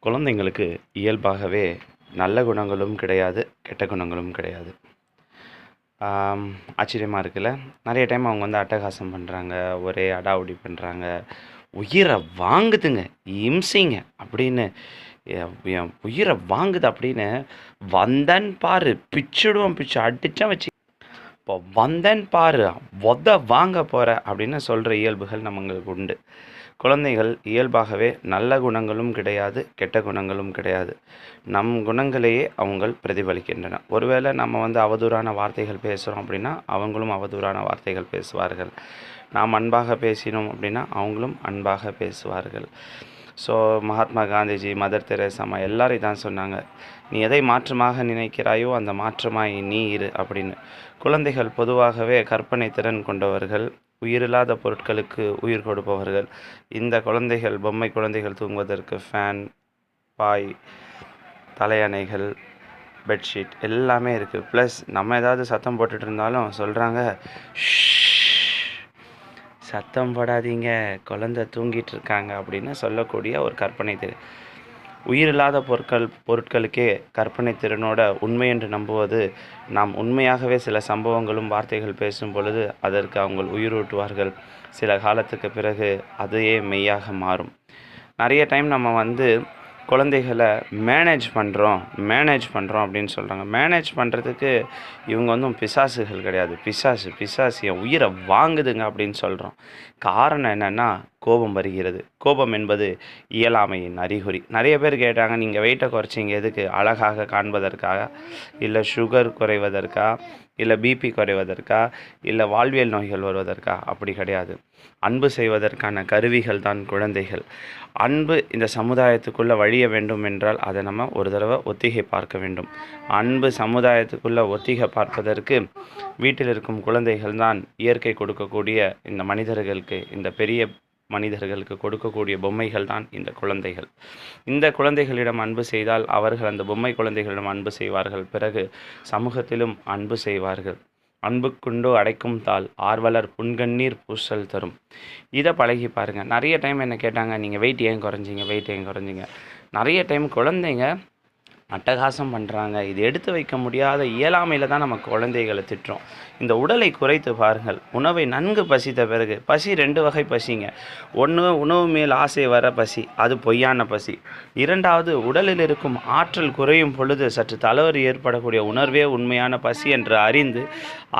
குழந்தைங்களுக்கு இயல்பாகவே நல்ல குணங்களும் கிடையாது, கெட்ட குணங்களும் கிடையாது. ஆச்சரியமா இருக்குல்ல. நிறைய டைம் அவங்க வந்து அட்டகாசம் பண்ணுறாங்க, ஒரே அடாவடி பண்ணுறாங்க, உயிரை வாங்குதுங்க, இம்சைங்க அப்படின்னு, என் உயிரை வாங்குது அப்படின்னு வந்தன் பாரு, பிச்சுடுவோம், பிச்சு அடித்தான் வச்சு, இப்போ வந்தன் பாரு, வாங்க போகிற அப்படின்னு சொல்கிற இயல்புகள் நம்மங்களுக்கு உண்டு. குழந்தைகள் இயல்பாகவே நல்ல குணங்களும் கிடையாது, கெட்ட குணங்களும் கிடையாது. நம் குணங்களையே அவங்கள் பிரதிபலிக்கின்றன. ஒருவேளை நம்ம வந்து அவதூறான வார்த்தைகள் பேசுகிறோம் அப்படின்னா அவங்களும் அவதூறான வார்த்தைகள் பேசுவார்கள். நாம் அன்பாக பேசினோம் அப்படின்னா அவங்களும் அன்பாக பேசுவார்கள். So Mahatma Gandhiji, Mother Teresa எல்லாரும் இதான் சொன்னாங்க, நீ எதை மாற்றமாக நினைக்கிறாயோ அந்த மாற்றமாய் நீ இரு அப்படின்னு. குழந்தைகள் பொதுவாகவே கற்பனை திறன் கொண்டவர்கள், உயிரில்லாத பொருட்களுக்கு உயிர் கொடுப்பவர்கள். இந்த குழந்தைகள், பொம்மை குழந்தைகள் தூங்குவதற்கு ஃபேன், பாய், தலையணைகள், பெட்ஷீட் எல்லாமே இருக்குது. ப்ளஸ் நம்ம ஏதாவது சத்தம் போட்டுட்டு இருந்தாலும் சொல்கிறாங்க, சத்தம் போடாதீங்க, குழந்தை தூங்கிட்டு இருக்காங்க அப்படின்னு சொல்லக்கூடிய ஒரு கற்பனை திறன். உயிரில்லாத பொருட்களுக்கே கற்பனை திறனோட உண்மை என்று நம்புவது, நாம் உண்மையாகவே சில சம்பவங்களும் வார்த்தைகள் பேசும் பொழுது அதற்கு அவங்க உயிரூட்டுவார்கள். சில காலத்துக்கு பிறகு அதையே மெய்யாக மாறும். நிறைய டைம் நம்ம வந்து குழந்தைகளை மேனேஜ் பண்ணுறோம் அப்படின்னு சொல்கிறாங்க. மேனேஜ் பண்ணுறதுக்கு இவங்க வந்து பிசாசுகள் கிடையாது. பிசாசு என் உயிரை வாங்குதுங்க அப்படின்னு சொல்கிறோம். காரணம் என்னென்னா, கோபம் வருகிறது. கோபம் என்பது இயலாமையின் அறிகுறி. நிறைய பேர் கேட்டாங்க, நீங்கள் வெயிட்டை குறைச்சிங்க எதுக்கு? அழகாக காண்பதற்காக, இல்லை சுகர் குறைவதற்கா, இல்லை பிபி குறைவதற்கா, இல்லை வாழ்வியல் நோய்கள் வருவதற்கா? அப்படி கிடையாது. அன்பு செய்வதற்கான கருவிகள் தான் குழந்தைகள். அன்பு இந்த சமுதாயத்துக்குள்ளே வழிய வேண்டும் என்றால் அதை நம்ம ஒரு தடவை ஒத்திகை பார்க்க வேண்டும். அன்பு சமுதாயத்துக்குள்ளே ஒத்திகை பார்ப்பதற்கு வீட்டில் இருக்கும் குழந்தைகள் தான் இயற்கை கொடுக்கக்கூடிய, இந்த மனிதர்களுக்கு, இந்த பெரிய மனிதர்களுக்கு கொடுக்கக்கூடிய பொம்மைகள் தான் இந்த குழந்தைகள். இந்த குழந்தைகளிடம் அன்பு செய்தால் அவர்கள் அந்த பொம்மை குழந்தைகளிடம் அன்பு செய்வார்கள். பிறகு சமூகத்திலும் அன்பு செய்வார்கள். அன்புக்குண்டோ அடைக்கும் தாள், ஆர்வலர் புன்கண்ணீர் பூசல் தரும். இதை பழகி பாருங்கள். நிறைய டைம் என்ன கேட்டாங்க, நீங்கள் வெயிட் ஏன் குறைஞ்சிங்க? நிறைய டைம் குழந்தைங்க அட்டகாசம் பண்ணுறாங்க. இது எடுத்து வைக்க முடியாத இயலாமையில் தான் நம்ம குழந்தைகளை திட்டுறோம். இந்த உடலை குறைத்து பாருங்கள். உணவை நன்கு பசித்த பிறகு, பசி 2 வகை பசிங்க. ஒன்று, உணவு மேல் ஆசை வர பசி, அது பொய்யான பசி. 2வது, உடலில் இருக்கும் ஆற்றல் குறையும் பொழுது சற்று தளர்வு ஏற்படக்கூடிய உணர்வே உண்மையான பசி என்று அறிந்து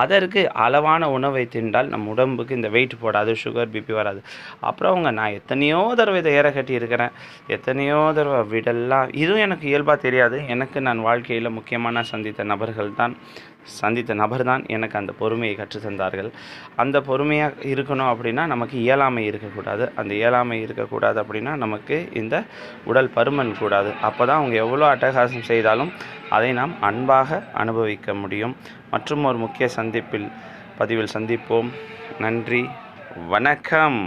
அதற்கு அளவான உணவை தின்றால் நம் உடம்புக்கு இந்த வெயிட் போடாது, சுகர் பிபி வராது. அப்புறம் அவங்க, நான் எத்தனையோ தடவை இதை ஏற கட்டி இருக்கிறேன், எத்தனையோ தடவை விடலாம், இதுவும் எனக்கு இயல்பாக தெரியாது. எனக்கு நான் வாழ்க்கையில் முக்கியமான சந்தித்த நபர் தான் எனக்கு அந்த பொறுமையை கற்றுத்தந்தார்கள். அந்த பொறுமையாக இருக்கணும் அப்படின்னா நமக்கு இயலாமை இருக்கக்கூடாது. அந்த இயலாமை இருக்கக்கூடாது அப்படின்னா நமக்கு இந்த உடல் பருமன் கூடாது. அப்போ தான் அவங்க எவ்வளோ அட்டகாசம் செய்தாலும் அதை நாம் அன்பாக அனுபவிக்க முடியும். மற்றும் ஒரு முக்கிய பதிவில் சந்திப்போம். நன்றி, வணக்கம்.